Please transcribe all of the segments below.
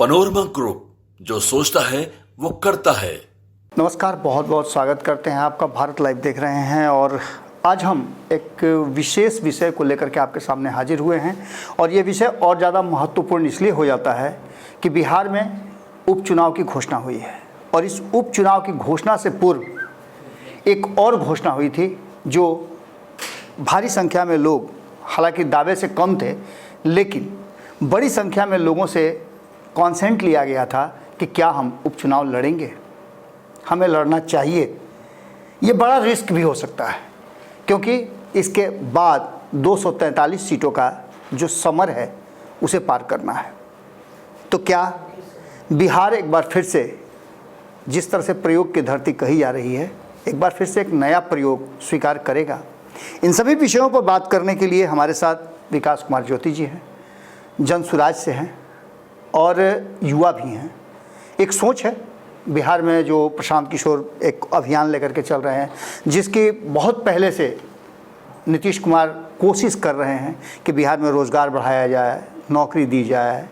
Panorama group, जो सोचता है वो करता है। नमस्कार, बहुत बहुत स्वागत करते हैं आपका। भारत लाइव देख रहे हैं और आज हम एक विशेष विषय को लेकर के आपके सामने हाजिर हुए हैं। और ये विषय और ज़्यादा महत्वपूर्ण इसलिए हो जाता है कि बिहार में उपचुनाव की घोषणा हुई है और इस उपचुनाव की घोषणा से पूर्व एक और घोषणा हुई थी जो भारी संख्या में लोग, हालांकि दावे से कम थे, लेकिन बड़ी संख्या में लोगों से कॉन्सेंट लिया गया था कि क्या हम उपचुनाव लड़ेंगे, हमें लड़ना चाहिए। ये बड़ा रिस्क भी हो सकता है क्योंकि इसके बाद 243 सीटों का जो समर है उसे पार करना है। तो क्या बिहार एक बार फिर से, जिस तरह से प्रयोग की धरती कही जा रही है, एक बार फिर से एक नया प्रयोग स्वीकार करेगा? इन सभी विषयों पर बात करने के लिए हमारे साथ विकास कुमार ज्योति जी हैं, जनसुराज से हैं और युवा भी हैं। एक सोच है बिहार में जो प्रशांत किशोर एक अभियान लेकर के चल रहे हैं, जिसकी बहुत पहले से नीतीश कुमार कोशिश कर रहे हैं कि बिहार में रोज़गार बढ़ाया जाए, नौकरी दी जाए।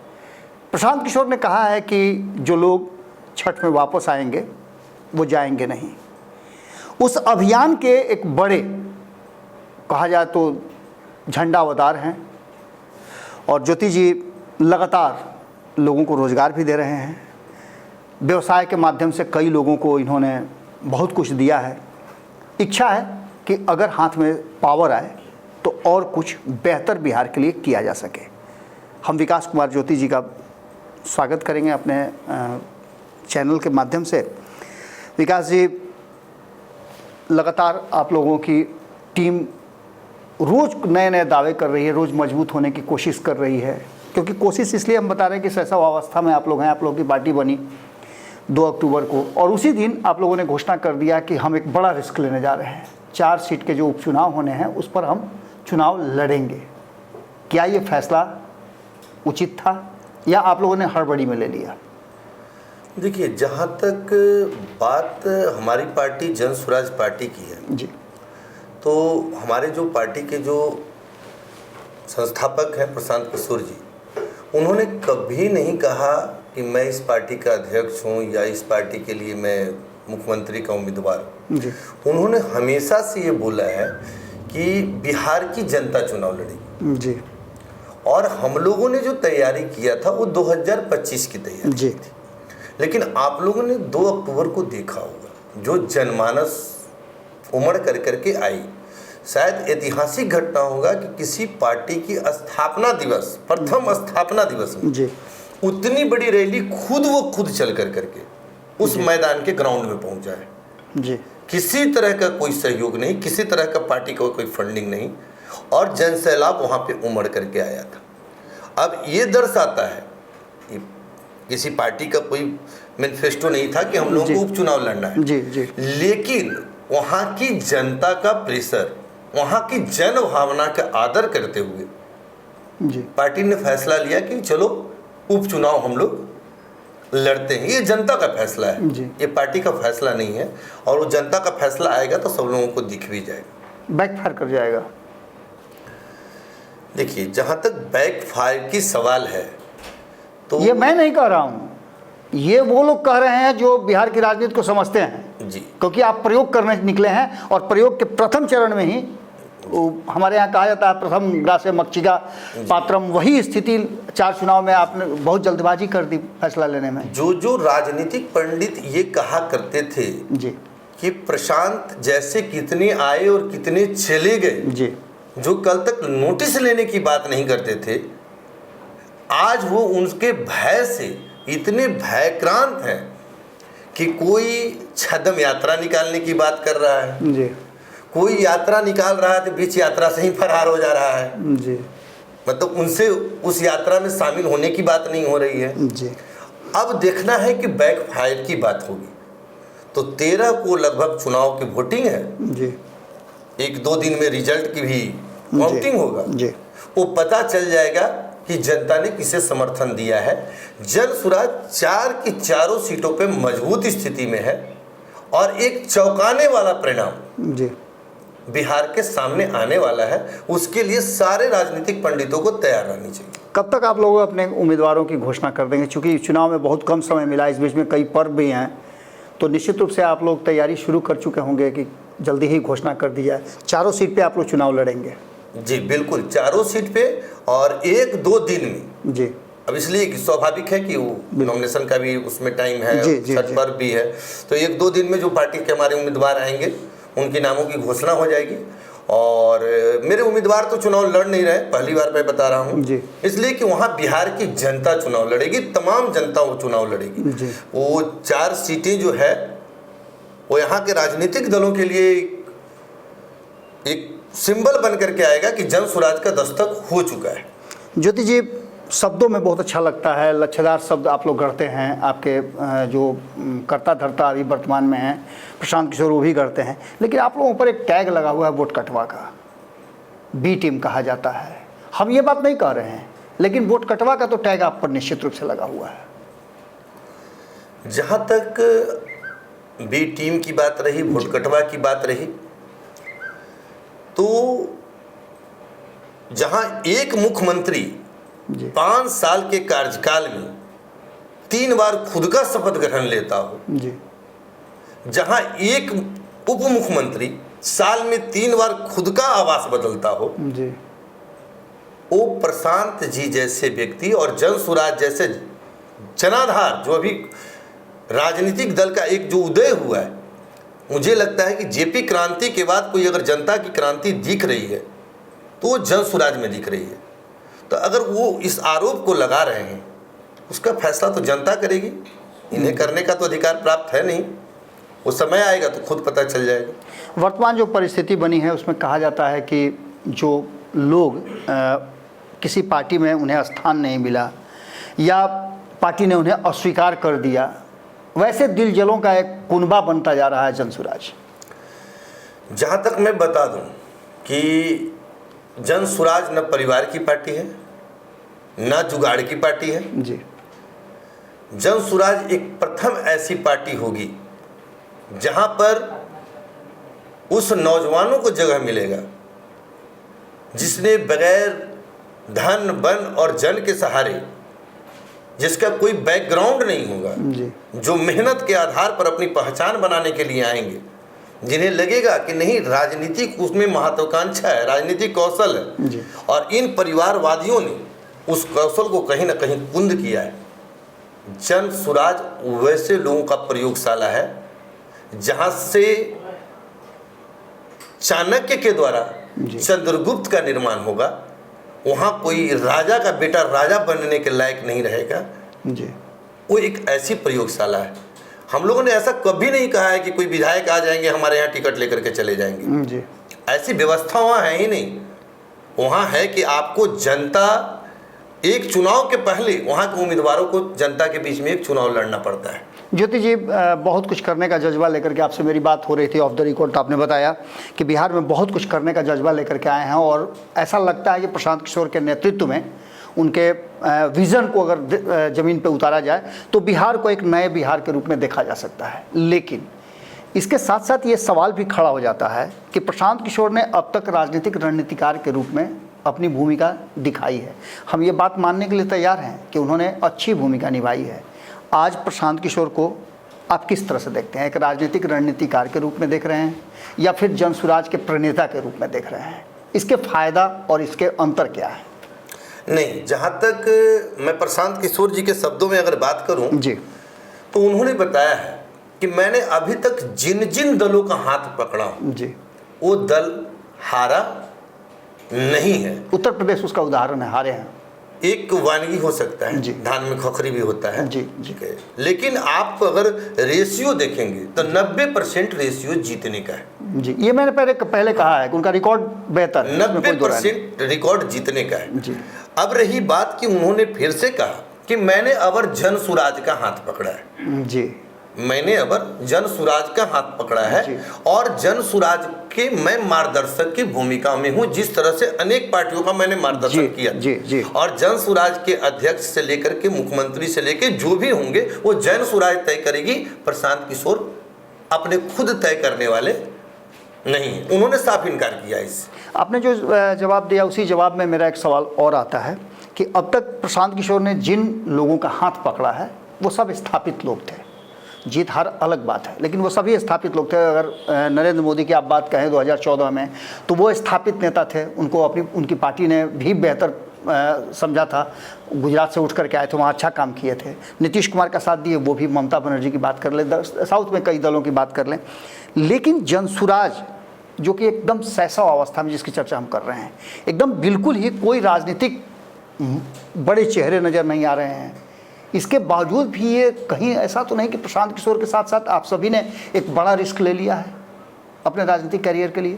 प्रशांत किशोर ने कहा है कि जो लोग छठ में वापस आएंगे वो जाएंगे नहीं। उस अभियान के एक बड़े, कहा जाए तो झंडावतार हैं और ज्योति जी लगातार लोगों को रोज़गार भी दे रहे हैं। व्यवसाय के माध्यम से कई लोगों को इन्होंने बहुत कुछ दिया है। इच्छा है कि अगर हाथ में पावर आए तो और कुछ बेहतर बिहार के लिए किया जा सके। हम विकास कुमार ज्योति जी का स्वागत करेंगे अपने चैनल के माध्यम से। विकास जी, लगातार आप लोगों की टीम रोज़ नए नए दावे कर रही है, रोज़ मजबूत होने की कोशिश कर रही है। क्योंकि कोशिश इसलिए हम बता रहे हैं कि शैशव अवस्था में आप लोग हैं। आप लोगों की पार्टी बनी 2 अक्टूबर को और उसी दिन आप लोगों ने घोषणा कर दिया कि हम एक बड़ा रिस्क लेने जा रहे हैं। 4 सीट के जो उपचुनाव होने हैं उस पर हम चुनाव लड़ेंगे। क्या ये फैसला उचित था या आप लोगों ने हड़बड़ी में ले लिया? देखिए, जहाँ तक बात हमारी पार्टी जनसुराज पार्टी की है जी, तो हमारे जो पार्टी के जो संस्थापक हैं प्रशांत किशोर जी, उन्होंने कभी नहीं कहा कि मैं इस पार्टी का अध्यक्ष हूँ या इस पार्टी के लिए मैं मुख्यमंत्री का उम्मीदवार हूँ। उन्होंने हमेशा से ये बोला है कि बिहार की जनता चुनाव लड़ेगी जी, और हम लोगों ने जो तैयारी किया था वो 2025 की तैयारी जी थी। लेकिन आप लोगों ने 2 अक्टूबर को देखा होगा जो जनमानस उमड़ करके आई। शायद ऐतिहासिक घटना होगा कि किसी पार्टी की स्थापना दिवस, प्रथम स्थापना दिवस में जी, उतनी बड़ी रैली खुद चल करके उस मैदान के ग्राउंड में पहुंच जाए। जी, किसी तरह का कोई सहयोग नहीं, किसी तरह का पार्टी का कोई फंडिंग नहीं और जन सैलाब वहां पे उमड़ करके आया था। अब ये दर्शाता है कि किसी पार्टी का कोई मैनिफेस्टो नहीं था कि हम लोगों को उपचुनाव लड़ना है। जी, जी, लेकिन वहां की जनता का प्रेशर, वहां की जन भावना का आदर करते हुए जी, पार्टी ने फैसला लिया कि चलो उपचुनाव हम लोग लड़ते हैं। ये जनता का फैसला है, ये पार्टी का फैसला नहीं है और वो जनता का फैसला आएगा तो सब लोगों को दिख भी जाएगा, बैकफायर कर जाएगा। देखिए, जहां तक बैकफायर की सवाल है तो ये मैं नहीं कह रहा हूँ, ये वो लोग कह रहे हैं जो बिहार की राजनीति को समझते हैं जी, क्योंकि आप प्रयोग करने निकले हैं और प्रयोग के प्रथम चरण में ही हमारे यहाँ कहा जाता है प्रथम ग्रासे मक्षिका पात्रम, वही स्थिति 4 चुनाव में आपने बहुत जल्दबाजी कर दी फैसला लेने में। जो राजनीतिक पंडित ये कहा करते थे जी कि प्रशांत जैसे कितने आए और कितने चले गए, जी, जो कल तक नोटिस लेने की बात नहीं करते थे, आज वो उनके भय से इतने भयक्रांत हैं कि कोई छद्म यात्रा निकालने की बात कर रहा है जी, कोई यात्रा निकाल रहा है तो बीच यात्रा से ही फरार हो जा रहा है। जी, मतलब उनसे उस यात्रा में शामिल होने की बात नहीं हो रही है। जी, अब देखना है कि बैकफायर की बात होगी। तो 13 को लगभग चुनाव की वोटिंग है जी, 1-2 दिन में रिजल्ट की भी काउंटिंग होगा जी, वो पता चल जाएगा कि जनता ने किसे समर्थन दिया है। जनसुराज 4 की चारों सीटों पे मजबूत स्थिति में है और एक चौंकाने वाला परिणाम जी, बिहार के सामने आने वाला है, उसके लिए सारे राजनीतिक पंडितों को तैयार रहनी चाहिए। कब तक आप लोग अपने उम्मीदवारों की घोषणा कर देंगे? चूंकि चुनाव में बहुत कम समय मिला, इस बीच में कई पर्व भी हैं, तो निश्चित रूप से आप लोग तैयारी शुरू कर चुके होंगे कि जल्दी ही घोषणा कर दी जाए। चारों सीट पे आप लोग चुनाव लड़ेंगे? जी बिल्कुल, चारों सीट पे, और 1-2 दिन में जी। अब इसलिए कि स्वाभाविक है कि वो नॉमिनेशन का भी उसमें टाइम है, छठ पर्व भी है, तो 1-2 दिन में जो पार्टी के हमारे उम्मीदवार आएंगे उनके नामों की घोषणा हो जाएगी। और मेरे उम्मीदवार तो चुनाव लड़ नहीं रहे, पहली बार मैं बता रहा हूँ, इसलिए कि वहाँ बिहार की जनता चुनाव लड़ेगी, तमाम जनता वो चुनाव लड़ेगी। वो 4 सीटें जो है वो यहाँ के राजनीतिक दलों के लिए एक सिंबल बन करके आएगा कि जन स्वराज का दस्तक हो चुका है। ज्योति जी, शब्दों में बहुत अच्छा लगता है, लच्छेदार शब्द आप लोग गढ़ते हैं, आपके जो कर्ता धर्ता अभी वर्तमान में हैं प्रशांत किशोर वो भी गढ़ते हैं, लेकिन आप लोगों पर एक टैग लगा हुआ है वोट कटवा का, बी टीम कहा जाता है। हम ये बात नहीं कह रहे हैं, लेकिन वोट कटवा का तो टैग आप पर निश्चित रूप से लगा हुआ है। जहाँ तक बी टीम की बात रही, वोट कटवा की बात रही, तो जहाँ एक मुख्यमंत्री 5 साल के कार्यकाल में 3 बार खुद का शपथ ग्रहण लेता हो, जहां एक उप मुख्यमंत्री साल में 3 बार खुद का आवास बदलता हो, वो प्रशांत जी जैसे व्यक्ति और जन स्वराज जैसे जनाधार, जो अभी राजनीतिक दल का एक जो उदय हुआ है, मुझे लगता है कि जेपी क्रांति के बाद कोई अगर जनता की क्रांति दिख रही है तो वो जन स्वराज में दिख रही है। तो अगर वो इस आरोप को लगा रहे हैं, उसका फैसला तो जनता करेगी, इन्हें करने का तो अधिकार प्राप्त है नहीं। वो समय आएगा तो खुद पता चल जाएगा। वर्तमान जो परिस्थिति बनी है उसमें कहा जाता है कि जो लोग किसी पार्टी में उन्हें स्थान नहीं मिला या पार्टी ने उन्हें अस्वीकार कर दिया, वैसे दिल जलों का एक कुनबा बनता जा रहा है जन स्वराज। जहाँ तक मैं बता दूं कि जन स्वराज न परिवार की पार्टी है, न जुगाड़ की पार्टी है जी। जन स्वराज एक प्रथम ऐसी पार्टी होगी जहां पर उस नौजवानों को जगह मिलेगा जिसने बगैर धन बन और जन के सहारे, जिसका कोई बैकग्राउंड नहीं होगा जी। जो मेहनत के आधार पर अपनी पहचान बनाने के लिए आएंगे, जिन्हें लगेगा कि नहीं राजनीतिक उसमें महत्वाकांक्षा है, राजनीतिक कौशल है जी। और इन परिवारवादियों ने उस कौशल को कहीं ना कहीं कुंद किया है। जन स्वराज वैसे लोगों का प्रयोगशाला है जहां से चाणक्य के द्वारा चंद्रगुप्त का निर्माण होगा। वहां कोई राजा का बेटा राजा बनने के लायक नहीं रहेगा जी। वो एक ऐसी प्रयोगशाला है। हम लोगों ने ऐसा कभी नहीं कहा है कि कोई विधायक आ जाएंगे हमारे यहाँ टिकट लेकर के चले जाएंगे जी। ऐसी व्यवस्था वहाँ है ही नहीं। वहाँ है कि आपको जनता, एक चुनाव के पहले वहाँ के उम्मीदवारों को जनता के बीच में एक चुनाव लड़ना पड़ता है। ज्योति जी, बहुत कुछ करने का जज्बा लेकर के आपसे मेरी बात हो रही थी ऑफ द रिकॉर्ड। आपने बताया कि बिहार में बहुत कुछ करने का जज्बा लेकर के आए हैं और ऐसा लगता है कि प्रशांत किशोर के नेतृत्व में उनके विज़न को अगर ज़मीन पे उतारा जाए तो बिहार को एक नए बिहार के रूप में देखा जा सकता है। लेकिन इसके साथ साथ ये सवाल भी खड़ा हो जाता है कि प्रशांत किशोर ने अब तक राजनीतिक रणनीतिकार के रूप में अपनी भूमिका दिखाई है। हम ये बात मानने के लिए तैयार हैं कि उन्होंने अच्छी भूमिका निभाई है। आज प्रशांत किशोर को आप किस तरह से देखते हैं? एक राजनीतिक रणनीतिकार के रूप में देख रहे हैं या फिर जन स्वराज के प्रणेता के रूप में देख रहे हैं? इसके फायदा और इसके अंतर क्या है? नहीं, जहाँ तक मैं प्रशांत किशोर जी के शब्दों में अगर बात करूं जी, तो उन्होंने बताया है कि मैंने अभी तक जिन जिन दलों का हाथ पकड़ा हूं जी, वो दल हारा नहीं है। उत्तर प्रदेश उसका उदाहरण है, हारे हैं। एक वानगी हो सकता है जी। धान में खखरी भी होता है जी, जी। लेकिन आप अगर रेशियो देखेंगे तो 90% रेशियो जीतने का है। जी, ये मैंने पहले कहा है कि उनका रिकॉर्ड बेहतर है, इसमें कोई दो राय नहीं। 90% रिकॉर्ड जीतने का है। जी। अब रही बात कि उन्होंने फिर से कहा कि मैंने अब जन स्वराज का हाथ पकड़ा है। जी, मैंने अब जन स्वराज का हाथ पकड़ा है जी। और जन स्वराज के मैं मार्गदर्शक की भूमिका में हूं, जिस तरह से अनेक पार्टियों का मैंने मार्गदर्शन किया। जी, जी। और जन स्वराज के अध्यक्ष से लेकर के मुख्यमंत्री से लेकर जो भी होंगे वो जन स्वराज तय करेगी। प्रशांत किशोर अपने खुद तय करने वाले नहीं है, उन्होंने साफ इनकार किया इससे। आपने जो जवाब दिया उसी जवाब में मेरा एक सवाल और आता है कि अब तक प्रशांत किशोर ने जिन लोगों का हाथ पकड़ा है वो सब स्थापित लोग थे। जीत हार अलग बात है, लेकिन वो सभी स्थापित लोग थे। अगर नरेंद्र मोदी की आप बात कहें 2014 में, तो वो स्थापित नेता थे, उनको उनकी पार्टी ने भी बेहतर समझा था। गुजरात से उठ करके आए थे, वहाँ अच्छा काम किए थे। नीतीश कुमार का साथ दिए, वो भी। ममता बनर्जी की बात कर लें, साउथ में कई दलों की बात कर लें, लेकिन जनसुराज जो कि एकदम शैशव अवस्था में जिसकी चर्चा हम कर रहे हैं, एकदम बिल्कुल ही कोई राजनीतिक बड़े चेहरे नज़र नहीं आ रहे हैं। इसके बावजूद भी ये कहीं ऐसा तो नहीं कि प्रशांत किशोर के साथ साथ आप सभी ने एक बड़ा रिस्क ले लिया है अपने राजनीतिक करियर के लिए?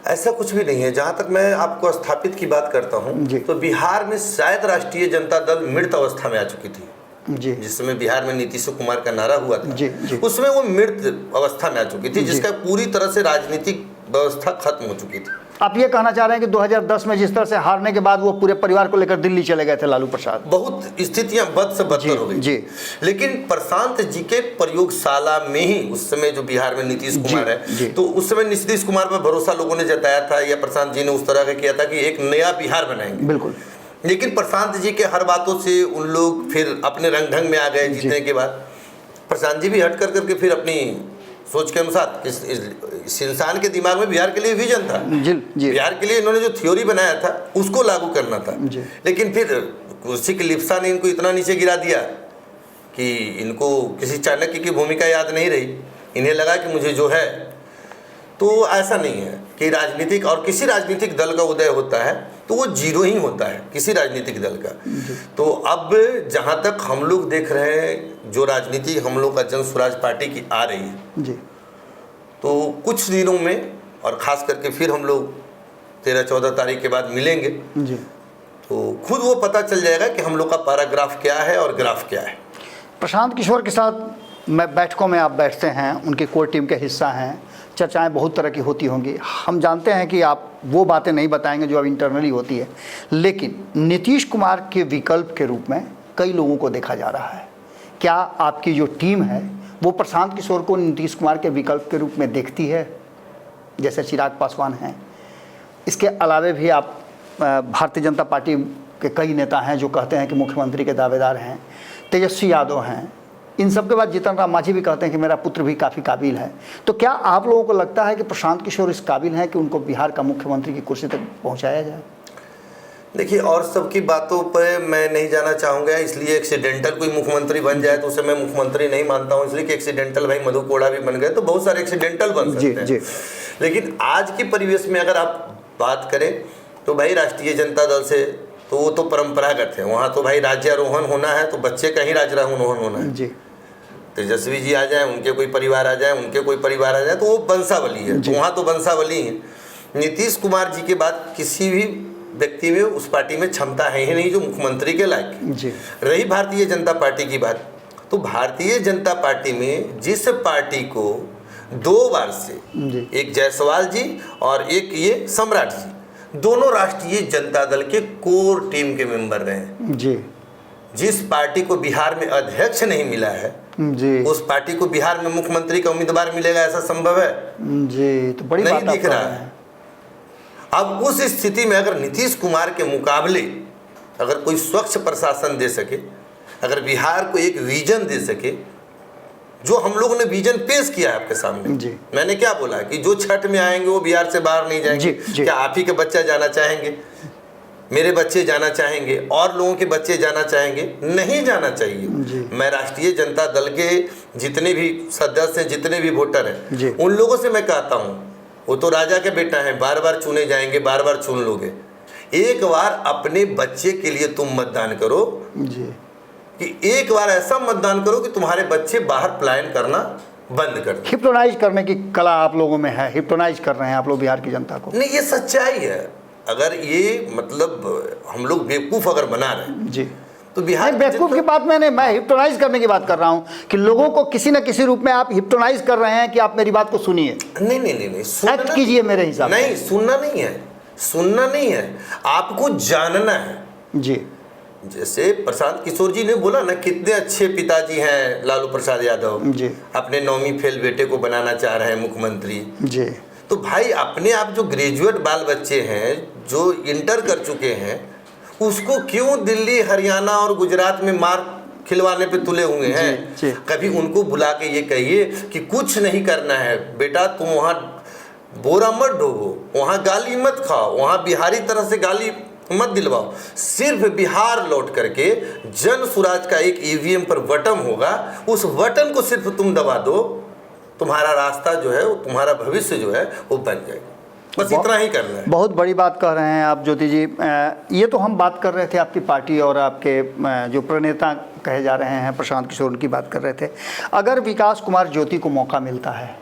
ऐसा कुछ भी नहीं है। जहां तक मैं आपको स्थापित की बात करता हूं, तो बिहार में शायद राष्ट्रीय जनता दल मृत अवस्था में आ चुकी थी जी। जिस समय बिहार में नीतीश कुमार का नारा हुआ था जी। उसमें वो मृत अवस्था में आ चुकी थी, जिसका पूरी तरह से राजनीतिक व्यवस्था खत्म हो चुकी थी। आप ये कहना चाह रहे हैं कि 2010 में जिस तरह से हारने के बाद वो पूरे परिवार को लेकर दिल्ली चले गए थे लालू प्रसाद? बहुत स्थितियां बद से बदतर हो गई जी। लेकिन प्रशांत जी के प्रयोगशाला में ही उस समय जो बिहार में नीतीश कुमार है, तो उस समय नीतीश कुमार पर भरोसा लोगों ने जताया था, या प्रशांत जी ने उस तरह का किया था कि एक नया बिहार बनाएंगे। बिल्कुल। लेकिन प्रशांत जी के हर बातों से उन लोग फिर अपने रंग ढंग में आ गए। जीतने के बाद प्रशांत जी भी हट कर करके फिर अपनी सोच के अनुसार इस इंसान के दिमाग में बिहार के लिए विजन था। जी। बिहार के लिए इन्होंने जो थ्योरी बनाया था उसको लागू करना था। लेकिन फिर कुर्सी की लिप्सा ने इनको इतना नीचे गिरा दिया कि इनको किसी चाणक्य की भूमिका याद नहीं रही। इन्हें लगा कि मुझे जो है, तो ऐसा नहीं है कि राजनीतिक और किसी राजनीतिक दल का उदय होता है तो वो जीरो ही होता है किसी राजनीतिक दल का। तो अब जहाँ तक हम लोग देख रहे हैं, जो राजनीति हम लोग का जन स्वराज पार्टी की आ रही है जी, तो कुछ दिनों में, और ख़ास करके फिर हम लोग 13-14 तारीख के बाद मिलेंगे जी, तो खुद वो पता चल जाएगा कि हम लोग का पैराग्राफ क्या है और ग्राफ क्या है। प्रशांत किशोर के साथ मैं बैठकों में आप बैठते हैं, उनकी कोर टीम के हिस्सा हैं, चर्चाएं बहुत तरह की होती होंगी। हम जानते हैं कि आप वो बातें नहीं बताएंगे जो अब इंटरनली होती है, लेकिन नीतीश कुमार के विकल्प के रूप में कई लोगों को देखा जा रहा है। क्या आपकी जो टीम है वो प्रशांत किशोर को नीतीश कुमार के विकल्प के रूप में देखती है, जैसे चिराग पासवान हैं? इसके अलावे भी आप भारतीय जनता पार्टी के कई नेता हैं जो कहते हैं कि मुख्यमंत्री के दावेदार हैं, तेजस्वी यादव हैं, इन सब के बाद जीतन राम मांझी भी कहते हैं कि मेरा पुत्र भी काफ़ी काबिल है। तो क्या आप लोगों को लगता है कि प्रशांत किशोर इस काबिल हैं कि उनको बिहार का मुख्यमंत्री की कुर्सी तक पहुंचाया जाए? देखिए, और सबकी बातों पर मैं नहीं जाना चाहूँगा, इसलिए एक्सीडेंटल कोई मुख्यमंत्री बन जाए तो उसे मैं मुख्यमंत्री नहीं मानता हूँ। इसलिए कि एक्सीडेंटल भाई मधु कोड़ा भी बन गए तो बहुत सारे एक्सीडेंटल बन सकते हैं। जी। लेकिन आज के परिवेश में अगर आप बात करें तो भाई राष्ट्रीय जनता दल से तो वो तो परंपरागत है। वहाँ तो भाई राज्यारोहण होना है तो बच्चे का ही राज्यारोहण होना है। जी। तेजस्वी जी आ जाए, उनके कोई परिवार आ जाए, उनके कोई परिवार आ जाए, तो वो वंशावली है। तो वहाँ तो वंशावली है। नीतीश कुमार जी के बाद किसी भी व्यक्ति में उस पार्टी में क्षमता है ही नहीं जो मुख्यमंत्री के लायक। जी। रही भारतीय जनता पार्टी की बात, तो भारतीय जनता पार्टी में जिस पार्टी को 2 बार से, एक जायसवाल जी और एक ये सम्राट जी, दोनों राष्ट्रीय जनता दल के कोर टीम के मेंबर रहे हैं। जी। जिस पार्टी को बिहार में अध्यक्ष नहीं मिला है जी, उस पार्टी को बिहार में मुख्यमंत्री का उम्मीदवार मिलेगा, ऐसा संभव है? जी, तो बड़ी नहीं बात दिख रहा है। अब उस स्थिति में अगर नीतीश कुमार के मुकाबले अगर कोई स्वच्छ प्रशासन दे सके, अगर बिहार को एक विजन दे सके, जो हम लोगों ने विजन पेश किया है आपके सामने। जी। मैंने क्या बोला कि जो छठ में आएंगे वो बिहार से बाहर नहीं जाएंगे। जी। क्या आप ही के बच्चे जाना चाहेंगे? मेरे बच्चे जाना चाहेंगे? और लोगों के बच्चे जाना चाहेंगे? नहीं जाना चाहिए। मैं राष्ट्रीय जनता दल के जितने भी सदस्य हैं, जितने भी वोटर हैं, उन लोगों से मैं कहता हूँ, वो तो राजा के बेटा हैं, बार बार चुने जाएंगे, बार बार चुन लोगे। एक बार अपने बच्चे के लिए तुम मतदान करो जी, कि एक बार ऐसा मतदान करो कि तुम्हारे बच्चे बाहर पलायन करना बंद कर दें। हिप्नोटाइज करने की कला आप लोगों में है, हिप्नोटाइज कर रहे हैं आप लोग बिहार की जनता को। नहीं, ये सच्चाई है। अगर ये मतलब हम लोग बेवकूफ़ अगर बना रहे हैं जी, तो बिहार बेवकूफ़ की बात मैंने, मैं हिप्नोटाइज करने की बात कर रहा हूँ कि लोगों को किसी न किसी रूप में आप हिप्नोटाइज कर रहे हैं कि आप मेरी बात को सुनिए। नहीं, एक्ट कीजिए मेरे हिसाब से। नहीं, सुनना नहीं है, आपको जानना है। जी। जैसे प्रशांत किशोर जी ने बोला ना, कितने अच्छे पिताजी हैं लालू प्रसाद यादव जी। अपने 9वीं फेल बेटे को बनाना चाह रहे हैं मुख्यमंत्री जी। तो भाई अपने आप जो ग्रेजुएट बाल बच्चे हैं, जो इंटर कर चुके हैं, उसको क्यों दिल्ली हरियाणा और गुजरात में मार खिलवाने पे तुले हुए हैं? जी। कभी उनको बुला के ये कहिए कि कुछ नहीं करना है बेटा, तुम वहाँ बोरा मत ढोवो, वहाँ गाली मत खाओ, वहाँ बिहारी तरह से गाली मत दिलवाओ, सिर्फ बिहार लौट करके जन स्वराज का एक ईवीएम पर बटन होगा, उस बटन को सिर्फ तुम दबा दो, तुम्हारा रास्ता जो है, तुम्हारा भविष्य जो है वो बन जाएगा। बस इतना ही करना है। बहुत बड़ी बात कह रहे हैं आप ज्योति जी। ये तो हम बात कर रहे थे आपकी पार्टी और आपके जो प्रणेता कहे जा रहे हैं प्रशांत किशोर, उनकी बात कर रहे थे। अगर विकास कुमार ज्योति को मौका मिलता है,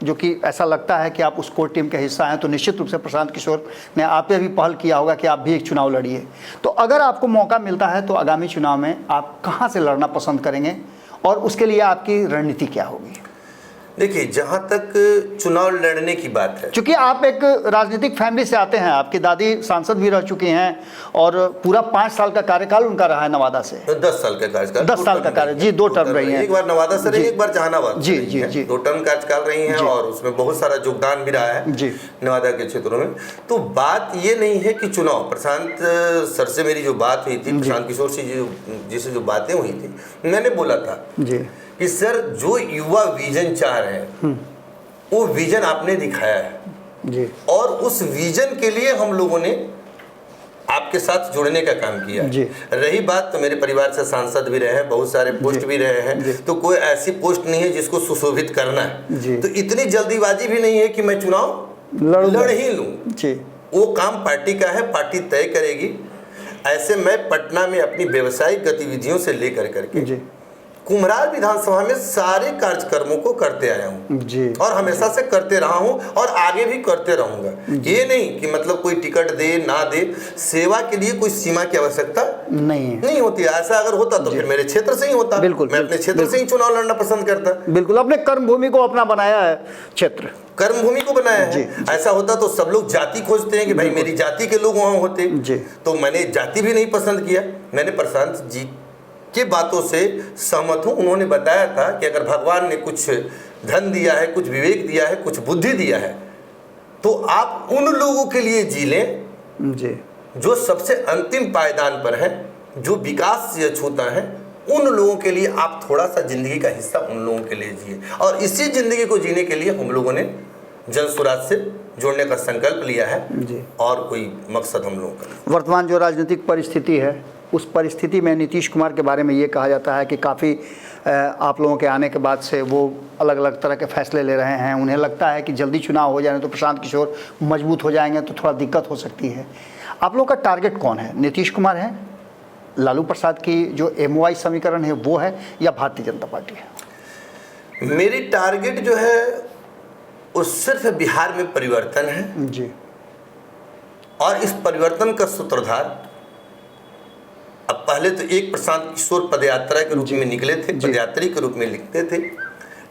जो कि ऐसा लगता है कि आप उस कोर टीम के हिस्सा हैं, तो निश्चित रूप से प्रशांत किशोर ने आप पे भी पहल किया होगा कि आप भी एक चुनाव लड़िए। तो अगर आपको मौका मिलता है तो आगामी चुनाव में आप कहाँ से लड़ना पसंद करेंगे और उसके लिए आपकी रणनीति क्या होगी? देखिए, जहाँ तक चुनाव लड़ने की बात है, क्योंकि आप एक राजनीतिक फैमिली से आते हैं, आपकी दादी सांसद भी रह चुकी हैं और पूरा 5 साल का कार्यकाल उनका रहा है नवादा से। 10 साल का कार्यकाल, 10 साल का कार्य जी, 2 टर्म रही हैं। एक बार नवादा से रही, एक बार जहानाबाद जी, से रही जी, हैं। जी। 2 टर्म कार्यकाल रही हैं और उसमें बहुत सारा योगदान भी रहा है जी। नवादा के क्षेत्रों में। तो बात ये नहीं है कि चुनाव, प्रशांत सर से मेरी जो बात हुई थी, प्रशांत किशोर जी से जो बातें हुई थी, मैंने बोला था जी कि सर जो युवा विजन चाह रहे हैं वो विजन आपने दिखाया है जी, और उस विजन के लिए हम लोगों ने आपके साथ जुड़ने का काम किया जी। रही बात, तो मेरे परिवार से सांसद भी रहे हैं, बहुत सारे पोस्ट भी रहे हैं, तो कोई ऐसी पोस्ट नहीं है जिसको सुशोभित करना जी। है। तो इतनी जल्दीबाजी भी नहीं है कि मैं चुनाव लड़ ही लूं। जी। वो काम पार्टी का है, पार्टी तय करेगी। ऐसे मैं पटना में अपनी व्यवसायिक गतिविधियों से लेकर करके जी कुम्हरार विधानसभा में सारे कार्यक्रमों को करते आया हूँ जी और हमेशा से करते रहा हूँ और आगे भी करते रहूंगा। ये नहीं कि मतलब कोई टिकट दे ना दे, सेवा के लिए कोई सीमा की आवश्यकता नहीं होती। ऐसा अगर होता तो फिर मेरे क्षेत्र से ही होता। बिल्कुल, मैं अपने क्षेत्र से ही चुनाव लड़ना पसंद करता। बिल्कुल, अपने कर्म भूमि को अपना बनाया है, क्षेत्र कर्म भूमि को बनाया है। ऐसा होता तो सब लोग जाति खोजते हैं कि भाई मेरी जाति के लोग वहां होते, तो मैंने जाति भी नहीं पसंद किया। मैंने प्रशांत जी के बातों से सहमत हूं। उन्होंने बताया था कि अगर भगवान ने कुछ धन दिया है, कुछ विवेक दिया है, कुछ बुद्धि दिया है, तो आप उन लोगों के लिए जी लें जी, जो सबसे अंतिम पायदान पर हैं, जो विकास से अछूता है। उन लोगों के लिए आप थोड़ा सा जिंदगी का हिस्सा उन लोगों के लिए जिए, और इसी जिंदगी को जीने के लिए हम लोगों ने जन स्वराज से जोड़ने का संकल्प लिया है जी। और कोई मकसद हम लोगों का। वर्तमान जो राजनीतिक परिस्थिति है, उस परिस्थिति में नीतीश कुमार के बारे में ये कहा जाता है कि काफ़ी आप लोगों के आने के बाद से वो अलग अलग तरह के फैसले ले रहे हैं। उन्हें लगता है कि जल्दी चुनाव हो जाए तो प्रशांत किशोर मजबूत हो जाएंगे तो थोड़ा दिक्कत हो सकती है। आप लोगों का टारगेट कौन है? नीतीश कुमार है, लालू प्रसाद की जो MOI समीकरण है वो है, या भारतीय जनता पार्टी है? मेरी टारगेट जो है वो सिर्फ बिहार में परिवर्तन है जी, और इस परिवर्तन का सूत्रधार, अब पहले तो एक प्रशांत किशोर पदयात्रा के रूप में निकले थे, पदयात्री के रूप में लिखते थे,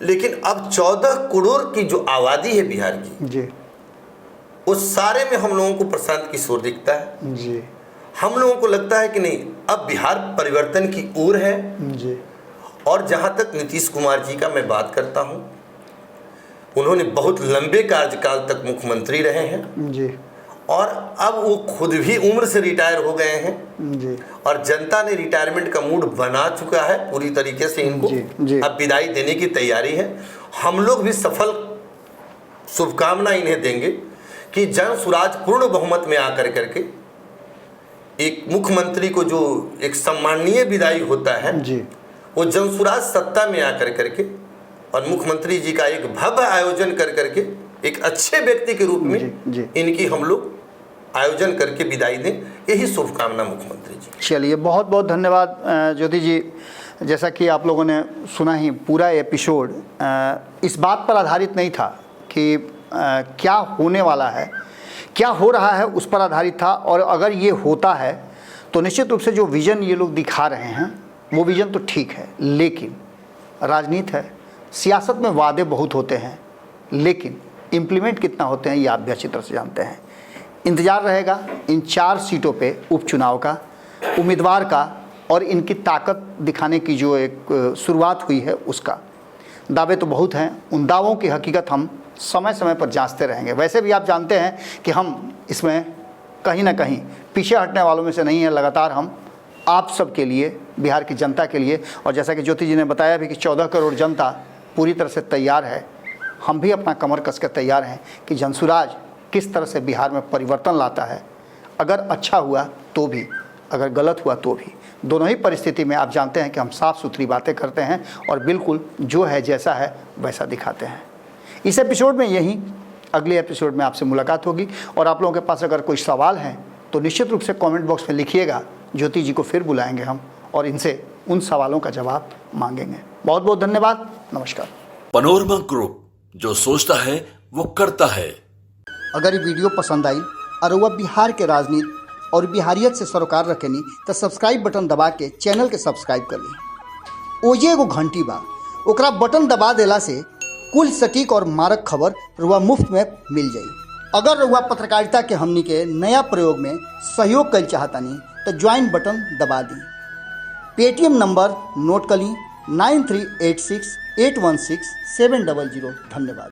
लेकिन अब 14 करोड़ की जो आबादी है बिहार की जी, उस सारे में हम लोगों को प्रशांत किशोर दिखता है जी, हम लोगों को लगता है कि नहीं, अब बिहार परिवर्तन की ओर है जी। और जहां तक नीतीश कुमार जी का मैं बात करता हूं, उन्होंने बहुत लंबे कार्यकाल तक मुख्यमंत्री रहे हैं जी, और अब वो खुद भी उम्र से रिटायर हो गए हैं जी, और जनता ने रिटायरमेंट का मूड बना चुका है पूरी तरीके से इनको। जी। अब विदाई देने की तैयारी है। हम लोग भी सफल शुभकामना इन्हें देंगे कि जन स्वराज पूर्ण बहुमत में आकर करके एक मुख्यमंत्री को जो एक सम्माननीय विदाई होता है जी, वो जन स्वराज सत्ता में आकर करके और मुख्यमंत्री जी का एक भव्य आयोजन कर करके एक अच्छे व्यक्ति के रूप में जी। इनकी हम लोग आयोजन करके विदाई दें, यही शुभकामना मुख्यमंत्री जी। चलिए, बहुत बहुत धन्यवाद ज्योति जी। जैसा कि आप लोगों ने सुना ही, पूरा एपिसोड इस बात पर आधारित नहीं था कि क्या होने वाला है, क्या हो रहा है, उस पर आधारित था। और अगर ये होता है तो निश्चित रूप से जो विज़न ये लोग दिखा रहे हैं वो विज़न तो ठीक है, लेकिन राजनीति है, सियासत में वादे बहुत होते हैं, लेकिन इम्प्लीमेंट कितना होते हैं ये आप भी अच्छी तरह से जानते हैं। इंतज़ार रहेगा इन 4 सीटों पे उपचुनाव का, उम्मीदवार का और इनकी ताकत दिखाने की जो एक शुरुआत हुई है उसका। दावे तो बहुत हैं, उन दावों की हकीकत हम समय समय पर जांचते रहेंगे। वैसे भी आप जानते हैं कि हम इसमें कहीं ना कहीं पीछे हटने वालों में से नहीं है। लगातार हम आप सब के लिए, बिहार की जनता के लिए, और जैसा कि ज्योति जी ने बताया भी कि 14 करोड़ जनता पूरी तरह से तैयार है, हम भी अपना कमर कस के तैयार हैं कि जनसुराज किस तरह से बिहार में परिवर्तन लाता है। अगर अच्छा हुआ तो भी, अगर गलत हुआ तो भी, दोनों ही परिस्थिति में आप जानते हैं कि हम साफ़ सुथरी बातें करते हैं और बिल्कुल जो है जैसा है वैसा दिखाते हैं। इस एपिसोड में यही, अगले एपिसोड में आपसे मुलाकात होगी। और आप लोगों के पास अगर कोई सवाल हैं तो निश्चित रूप से कमेंट बॉक्स में लिखिएगा। ज्योति जी को फिर बुलाएंगे हम और इनसे उन सवालों का जवाब मांगेंगे। बहुत बहुत धन्यवाद, नमस्कार। पनोरमा ग्रुप, जो सोचता है वो करता है। अगर ये वीडियो पसंद आई और वह बिहार के राजनीति और बिहारियत से सरोकार रखेनी तो सब्सक्राइब बटन दबा के चैनल के सब्सक्राइब कर ली। ओजे एगो घंटी बा, ओकरा बटन दबा देला से कुल सटीक और मारक खबर रुआ मुफ्त में मिल जाई। अगर रुआ पत्रकारिता के हमनी के नया प्रयोग में सहयोग कर चाहतानी तो ज्वाइन बटन दबा दी। पेटीएम नंबर नोट कर ली 9386816700। धन्यवाद।